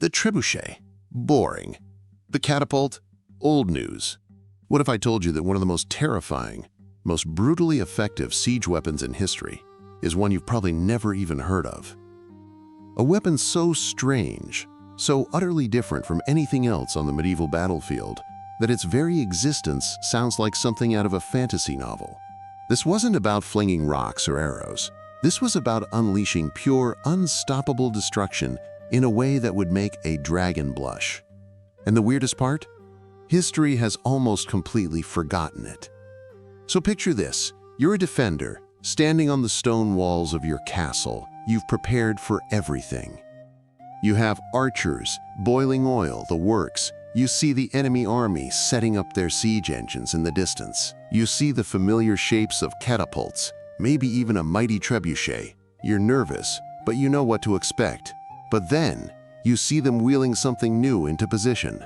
The trebuchet? Boring. The catapult? Old news. What if I told you that one of the most terrifying, most brutally effective siege weapons in history is one you've probably never even heard of? A weapon so strange, so utterly different from anything else on the medieval battlefield, that its very existence sounds like something out of a fantasy novel. This wasn't about flinging rocks or arrows. This was about unleashing pure, unstoppable destruction in a way that would make a dragon blush. And the weirdest part? History has almost completely forgotten it. So picture this. You're a defender, standing on the stone walls of your castle. You've prepared for everything. You have archers, boiling oil, the works. You see the enemy army setting up their siege engines in the distance. You see the familiar shapes of catapults, maybe even a mighty trebuchet. You're nervous, but you know what to expect. But then, you see them wheeling something new into position.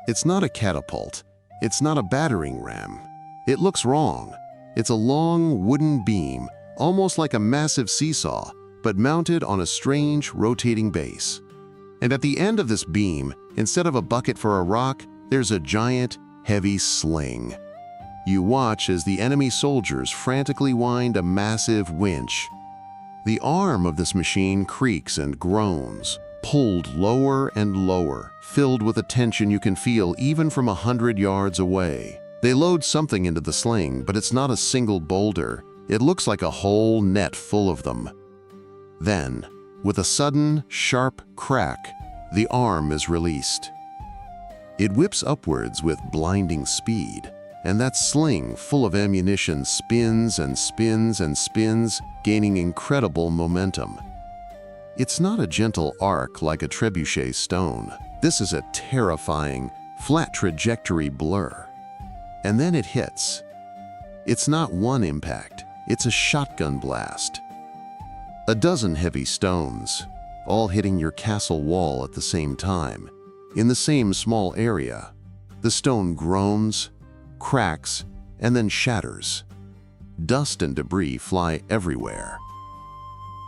It's not a catapult. It's not a battering ram. It looks wrong. It's a long wooden beam, almost like a massive seesaw, but mounted on a strange rotating base. And at the end of this beam, instead of a bucket for a rock, there's a giant, heavy sling. You watch as the enemy soldiers frantically wind a massive winch. The arm of this machine creaks and groans, pulled lower and lower, filled with a tension you can feel even from 100 yards away. They load something into the sling, but it's not a single boulder. It looks like a whole net full of them. Then, with a sudden, sharp crack, the arm is released. It whips upwards with blinding speed, and that sling full of ammunition spins and spins and spins, gaining incredible momentum. It's not a gentle arc like a trebuchet stone. This is a terrifying, flat trajectory blur. And then it hits. It's not one impact, it's a shotgun blast. A dozen heavy stones, all hitting your castle wall at the same time, in the same small area. The stone groans, cracks, and then shatters. Dust and debris fly everywhere.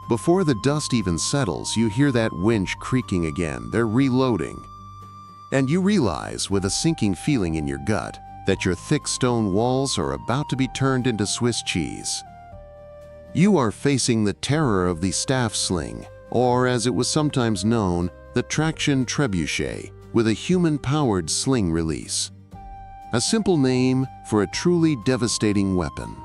Before the dust even settles, you hear that winch creaking again. They're reloading. And you realize, with a sinking feeling in your gut, that your thick stone walls are about to be turned into Swiss cheese. You are facing the terror of the staff sling, or as it was sometimes known, the traction trebuchet, with a human-powered sling release. A simple name for a truly devastating weapon.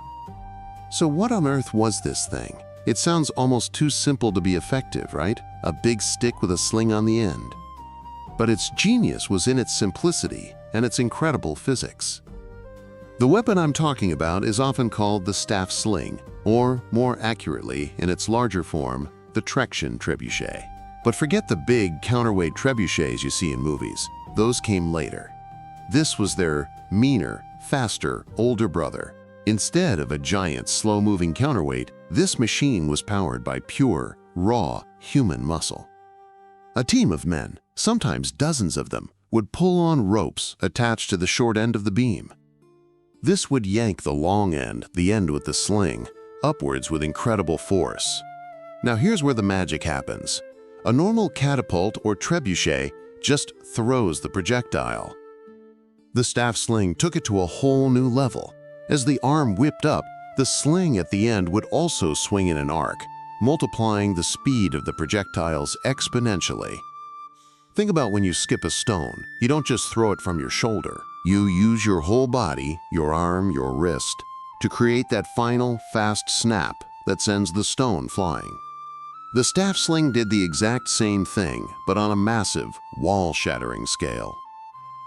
So what on earth was this thing? It sounds almost too simple to be effective, right? A big stick with a sling on the end. But its genius was in its simplicity and its incredible physics. The weapon I'm talking about is often called the staff sling, or more accurately, in its larger form, the traction trebuchet. But forget the big counterweight trebuchets you see in movies. Those came later. This was their meaner, faster, older brother. Instead of a giant, slow-moving counterweight, this machine was powered by pure, raw, human muscle. A team of men, sometimes dozens of them, would pull on ropes attached to the short end of the beam. This would yank the long end, the end with the sling, upwards with incredible force. Now here's where the magic happens. A normal catapult or trebuchet just throws the projectile. The staff sling took it to a whole new level. As the arm whipped up, the sling at the end would also swing in an arc, multiplying the speed of the projectiles exponentially. Think about when you skip a stone. You don't just throw it from your shoulder. You use your whole body, your arm, your wrist, to create that final, fast snap that sends the stone flying. The staff sling did the exact same thing, but on a massive, wall-shattering scale.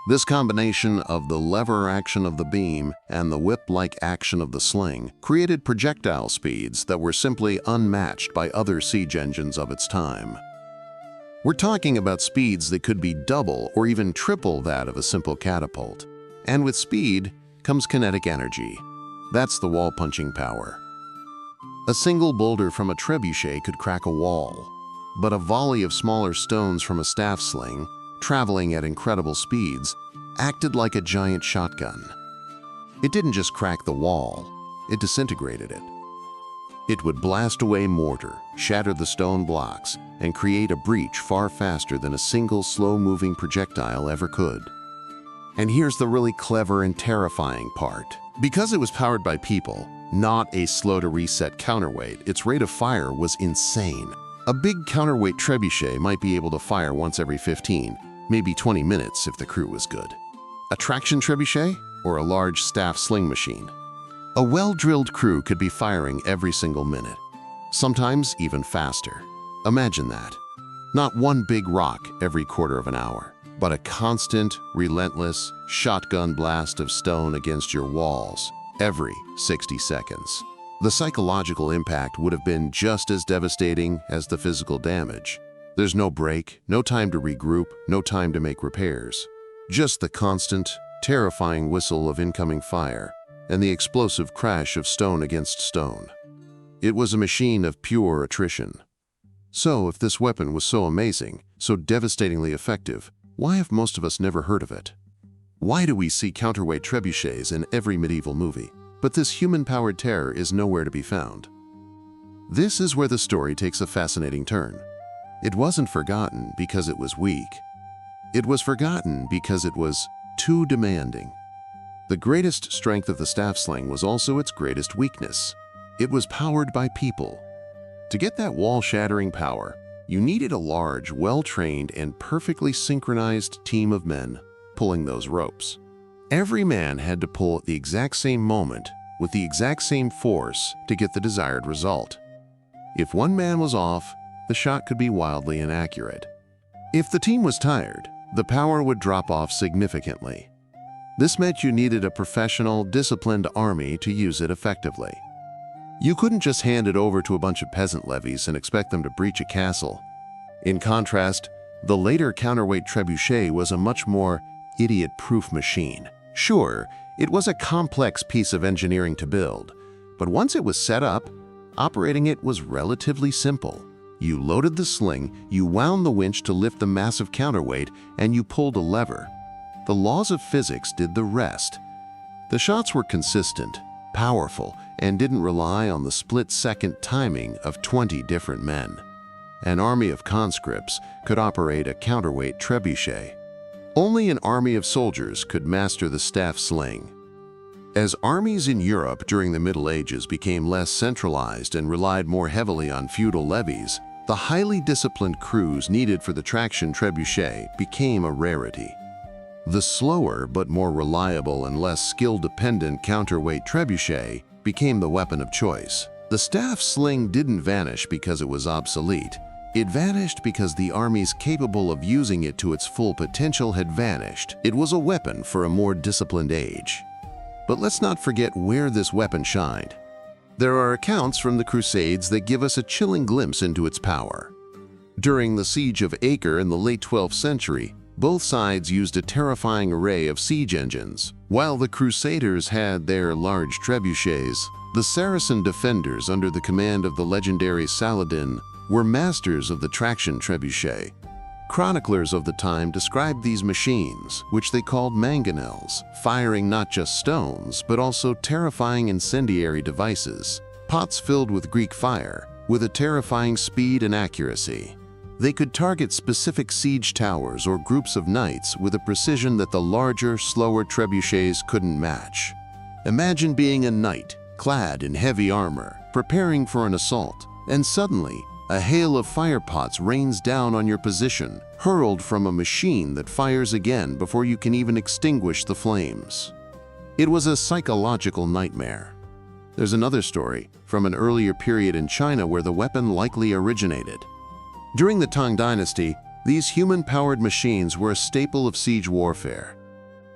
This combination of the lever action of the beam and the whip-like action of the sling created projectile speeds that were simply unmatched by other siege engines of its time. We're talking about speeds that could be double or even triple that of a simple catapult. And with speed comes kinetic energy. That's the wall-punching power. A single boulder from a trebuchet could crack a wall, but a volley of smaller stones from a staff sling, traveling at incredible speeds, acted like a giant shotgun. It didn't just crack the wall, it disintegrated it. It would blast away mortar, shatter the stone blocks, and create a breach far faster than a single slow-moving projectile ever could. And here's the really clever and terrifying part. Because it was powered by people, not a slow-to-reset counterweight, its rate of fire was insane. A big counterweight trebuchet might be able to fire once every 15, maybe 20 minutes if the crew was good. A traction trebuchet or a large staff sling machine? A well-drilled crew could be firing every single minute, sometimes even faster. Imagine that. Not one big rock every quarter of an hour, but a constant, relentless shotgun blast of stone against your walls every 60 seconds. The psychological impact would have been just as devastating as the physical damage. There's no break, no time to regroup, no time to make repairs. Just the constant, terrifying whistle of incoming fire and the explosive crash of stone against stone. It was a machine of pure attrition. So, if this weapon was so amazing, so devastatingly effective, why have most of us never heard of it? Why do we see counterweight trebuchets in every medieval movie, but this human-powered terror is nowhere to be found? This is where the story takes a fascinating turn. It wasn't forgotten because it was weak. It was forgotten because it was too demanding. The greatest strength of the staff sling was also its greatest weakness. It was powered by people. To get that wall-shattering power, you needed a large, well-trained, and perfectly synchronized team of men pulling those ropes. Every man had to pull at the exact same moment with the exact same force to get the desired result. If one man was off, the shot could be wildly inaccurate. If the team was tired, the power would drop off significantly. This meant you needed a professional, disciplined army to use it effectively. You couldn't just hand it over to a bunch of peasant levies and expect them to breach a castle. In contrast, the later counterweight trebuchet was a much more idiot-proof machine. Sure, it was a complex piece of engineering to build, but once it was set up, operating it was relatively simple. You loaded the sling, you wound the winch to lift the massive counterweight, and you pulled a lever. The laws of physics did the rest. The shots were consistent, powerful, and didn't rely on the split-second timing of 20 different men. An army of conscripts could operate a counterweight trebuchet. Only an army of soldiers could master the staff sling. As armies in Europe during the Middle Ages became less centralized and relied more heavily on feudal levies, the highly disciplined crews needed for the traction trebuchet became a rarity. The slower but more reliable and less skill-dependent counterweight trebuchet became the weapon of choice. The staff sling didn't vanish because it was obsolete. It vanished because the armies capable of using it to its full potential had vanished. It was a weapon for a more disciplined age. But let's not forget where this weapon shined. There are accounts from the Crusades that give us a chilling glimpse into its power. During the Siege of Acre in the late 12th century, both sides used a terrifying array of siege engines. While the Crusaders had their large trebuchets, the Saracen defenders under the command of the legendary Saladin were masters of the traction trebuchet. Chroniclers of the time described these machines, which they called mangonels, firing not just stones, but also terrifying incendiary devices, pots filled with Greek fire, with a terrifying speed and accuracy. They could target specific siege towers or groups of knights with a precision that the larger, slower trebuchets couldn't match. Imagine being a knight, clad in heavy armor, preparing for an assault, and suddenly, a hail of fire pots rains down on your position, hurled from a machine that fires again before you can even extinguish the flames. It was a psychological nightmare. There's another story from an earlier period in China where the weapon likely originated. During the Tang Dynasty, these human-powered machines were a staple of siege warfare.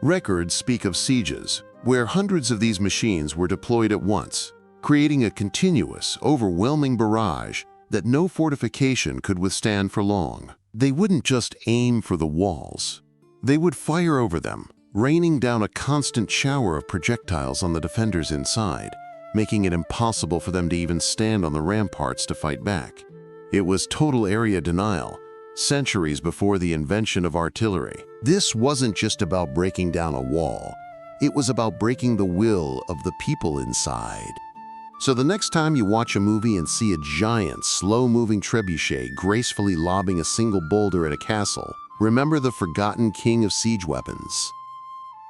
Records speak of sieges where hundreds of these machines were deployed at once, creating a continuous, overwhelming barrage that no fortification could withstand for long. They wouldn't just aim for the walls. They would fire over them, raining down a constant shower of projectiles on the defenders inside, making it impossible for them to even stand on the ramparts to fight back. It was total area denial, centuries before the invention of artillery. This wasn't just about breaking down a wall. It was about breaking the will of the people inside. So the next time you watch a movie and see a giant, slow-moving trebuchet gracefully lobbing a single boulder at a castle, remember the forgotten king of siege weapons.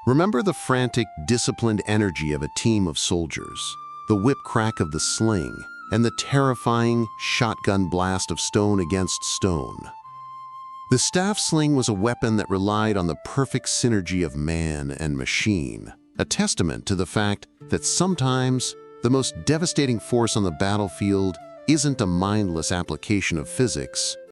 Remember the frantic, disciplined energy of a team of soldiers, the whip crack of the sling, and the terrifying shotgun blast of stone against stone. The staff sling was a weapon that relied on the perfect synergy of man and machine, a testament to the fact that sometimes the most devastating force on the battlefield isn't a mindless application of physics,